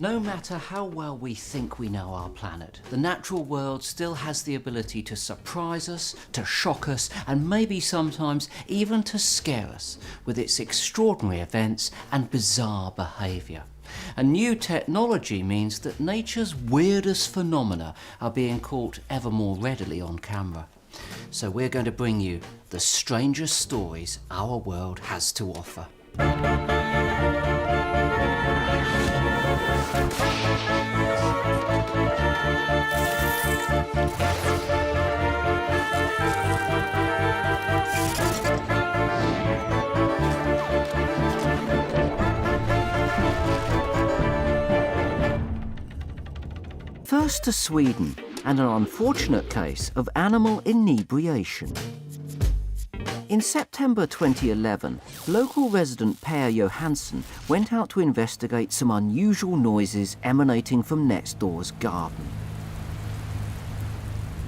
No matter how well we think we know our planet, the natural world still has the ability to surprise us, to shock us, and maybe sometimes even to scare us with its extraordinary events and bizarre behaviour. And new technology means that nature's weirdest phenomena are being caught ever more readily on camera. So we're going to bring you the strangest stories our world has to offer. First to Sweden, and an unfortunate case of animal inebriation. In September 2011, local resident Per Johansson went out to investigate some unusual noises emanating from next door's garden.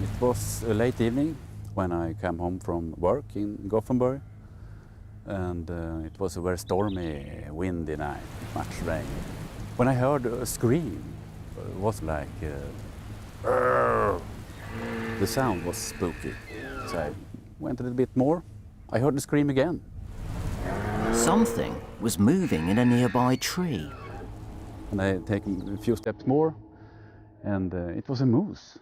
It was a late evening when I came home from work in Gothenburg, and it was a very stormy, windy night, much rain. When I heard a scream, it was like the sound was spooky. So I went a little bit more. I heard the scream again. Something was moving in a nearby tree. And I take a few steps more, and it was a moose.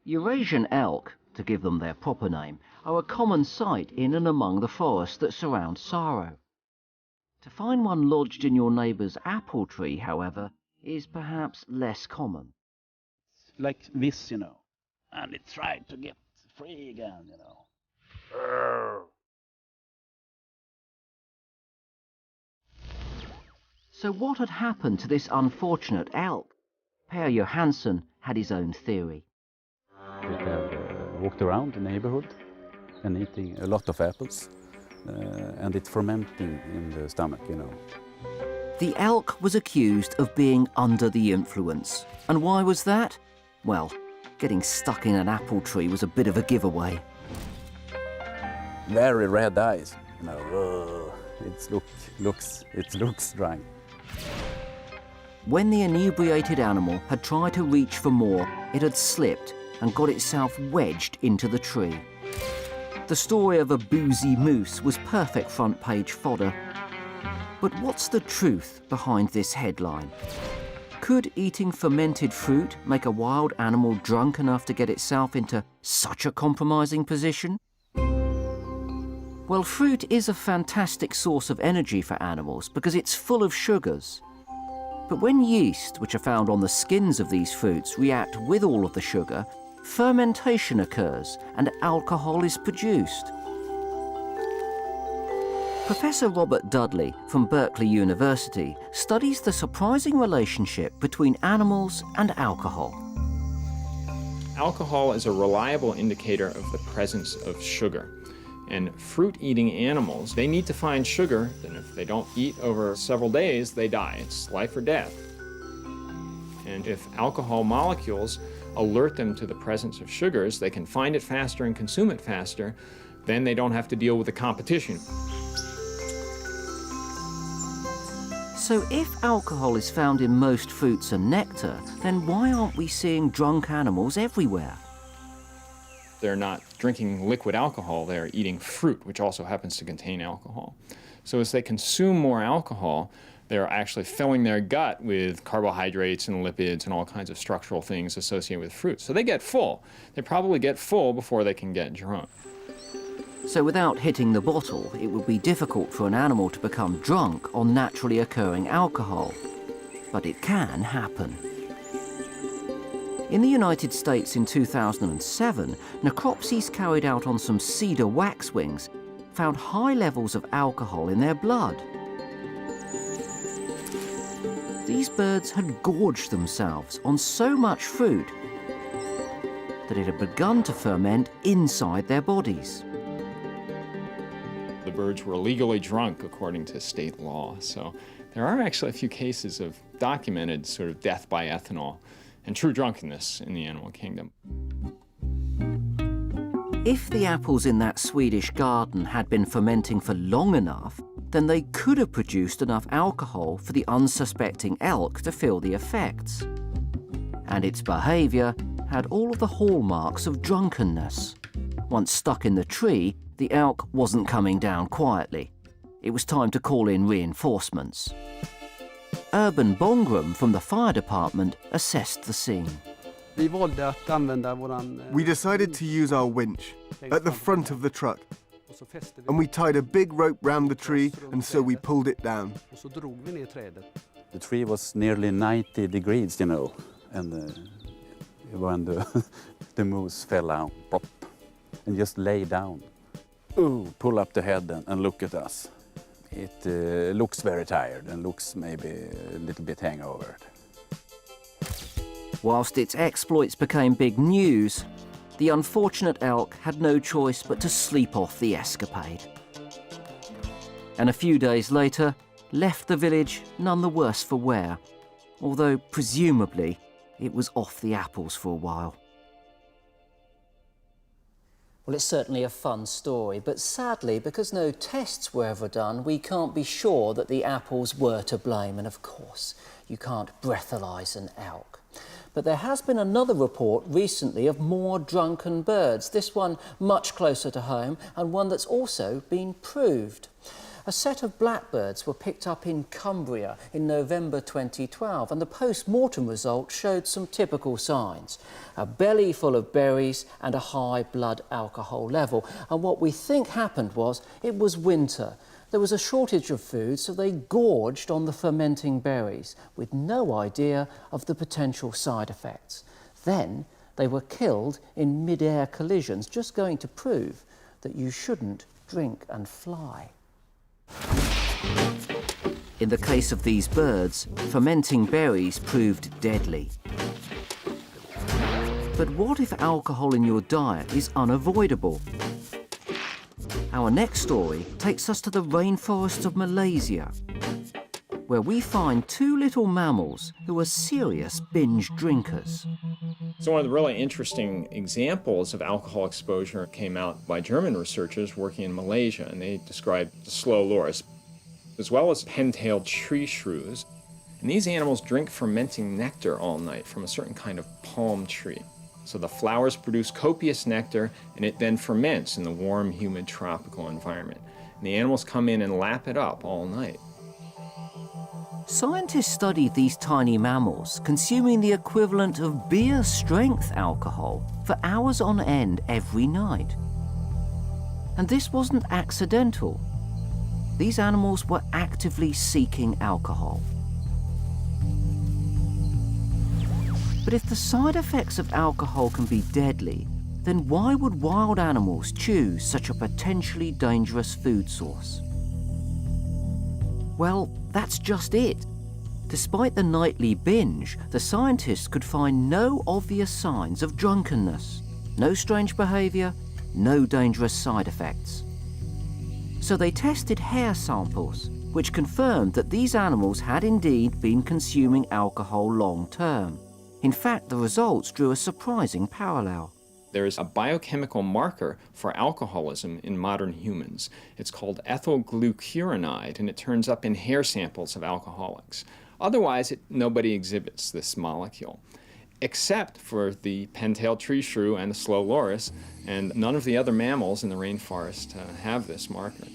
Eurasian elk, to give them their proper name, are a common sight in and among the forests that surround Saro. To find one lodged in your neighbour's apple tree, however, is perhaps less common. Like this, you know, and it tried to get free again, you know. So what had happened to this unfortunate elk? Per Johansson had his own theory. It had walked around the neighborhood and eating a lot of apples, and it's fermenting in the stomach, you know. The elk was accused of being under the influence. And why was that? Well, getting stuck in an apple tree was a bit of a giveaway. Very red eyes, you know. It looks drunk. When the inebriated animal had tried to reach for more, it had slipped and got itself wedged into the tree. The story of a boozy moose was perfect front-page fodder. But what's the truth behind this headline? Could eating fermented fruit make a wild animal drunk enough to get itself into such a compromising position? Well, fruit is a fantastic source of energy for animals because it's full of sugars. But when yeast, which are found on the skins of these fruits, react with all of the sugar, fermentation occurs and alcohol is produced. Professor Robert Dudley from Berkeley University studies the surprising relationship between animals and alcohol. Alcohol is a reliable indicator of the presence of sugar. And fruit-eating animals, they need to find sugar, and if they don't eat over several days, they die. It's life or death. And if alcohol molecules alert them to the presence of sugars, they can find it faster and consume it faster, then they don't have to deal with the competition. So if alcohol is found in most fruits and nectar, then why aren't we seeing drunk animals everywhere? They're not drinking liquid alcohol, they're eating fruit, which also happens to contain alcohol. So as they consume more alcohol, they're actually filling their gut with carbohydrates and lipids and all kinds of structural things associated with fruit. So they get full. They probably get full before they can get drunk. So without hitting the bottle, it would be difficult for an animal to become drunk on naturally occurring alcohol. But it can happen. In the United States in 2007, necropsies carried out on some cedar waxwings found high levels of alcohol in their blood. These birds had gorged themselves on so much food that it had begun to ferment inside their bodies. The birds were legally drunk according to state law, so there are actually a few cases of documented sort of death by ethanol and true drunkenness in the animal kingdom. If the apples in that Swedish garden had been fermenting for long enough, then they could have produced enough alcohol for the unsuspecting elk to feel the effects. And its behaviour had all of the hallmarks of drunkenness. Once stuck in the tree, the elk wasn't coming down quietly. It was time to call in reinforcements. Urban Bongram from the fire department assessed the scene. We decided to use our winch at the front of the truck, and we tied a big rope round the tree, and so we pulled it down. The tree was nearly 90 degrees, you know, and when the moose fell out, pop, and just lay down. Ooh, pull up the head and look at us. It looks very tired and looks maybe a little bit hangover. Whilst its exploits became big news, the unfortunate elk had no choice but to sleep off the escapade. And a few days later, left the village none the worse for wear, although presumably it was off the apples for a while. Well, it's certainly a fun story, but sadly, because no tests were ever done, we can't be sure that the apples were to blame. And of course, you can't breathalyse an elk. But there has been another report recently of more drunken birds, this one much closer to home, and one that's also been proved. A set of blackbirds were picked up in Cumbria in November 2012, and the post-mortem results showed some typical signs. A belly full of berries and a high blood alcohol level. And what we think happened was, it was winter. There was a shortage of food, so they gorged on the fermenting berries, with no idea of the potential side effects. Then they were killed in mid-air collisions, just going to prove that you shouldn't drink and fly. In the case of these birds, fermenting berries proved deadly. But what if alcohol in your diet is unavoidable? Our next story takes us to the rainforests of Malaysia, where we find two little mammals who are serious binge drinkers. So one of the really interesting examples of alcohol exposure came out by German researchers working in Malaysia, and they described the slow loris, as well as pen-tailed tree shrews. And these animals drink fermenting nectar all night from a certain kind of palm tree. So the flowers produce copious nectar, and it then ferments in the warm, humid, tropical environment. And the animals come in and lap it up all night. Scientists studied these tiny mammals consuming the equivalent of beer-strength alcohol for hours on end every night. And this wasn't accidental. These animals were actively seeking alcohol. But if the side effects of alcohol can be deadly, then why would wild animals choose such a potentially dangerous food source? Well, that's just it. Despite the nightly binge, the scientists could find no obvious signs of drunkenness, no strange behaviour, no dangerous side effects. So they tested hair samples, which confirmed that these animals had indeed been consuming alcohol long term. In fact, the results drew a surprising parallel. There is a biochemical marker for alcoholism in modern humans. It's called ethylglucuronide, and it turns up in hair samples of alcoholics. Otherwise, nobody exhibits this molecule, except for the pen-tailed tree shrew and the slow loris, and none of the other mammals in the rainforest have this marker.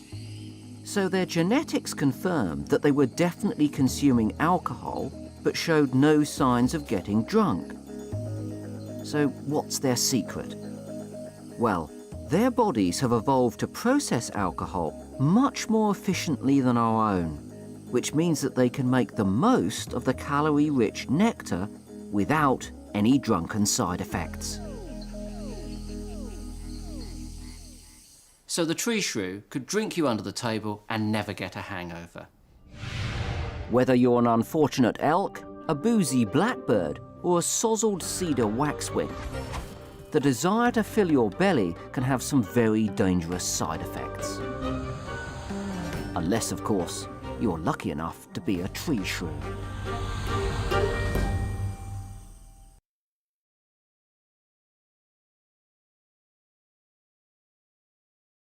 So their genetics confirmed that they were definitely consuming alcohol, but showed no signs of getting drunk. So what's their secret? Well, their bodies have evolved to process alcohol much more efficiently than our own, which means that they can make the most of the calorie-rich nectar without any drunken side effects. So the tree shrew could drink you under the table and never get a hangover. Whether you're an unfortunate elk, a boozy blackbird, or a sozzled cedar waxwing, the desire to fill your belly can have some very dangerous side effects. Unless, of course, you're lucky enough to be a tree shrew.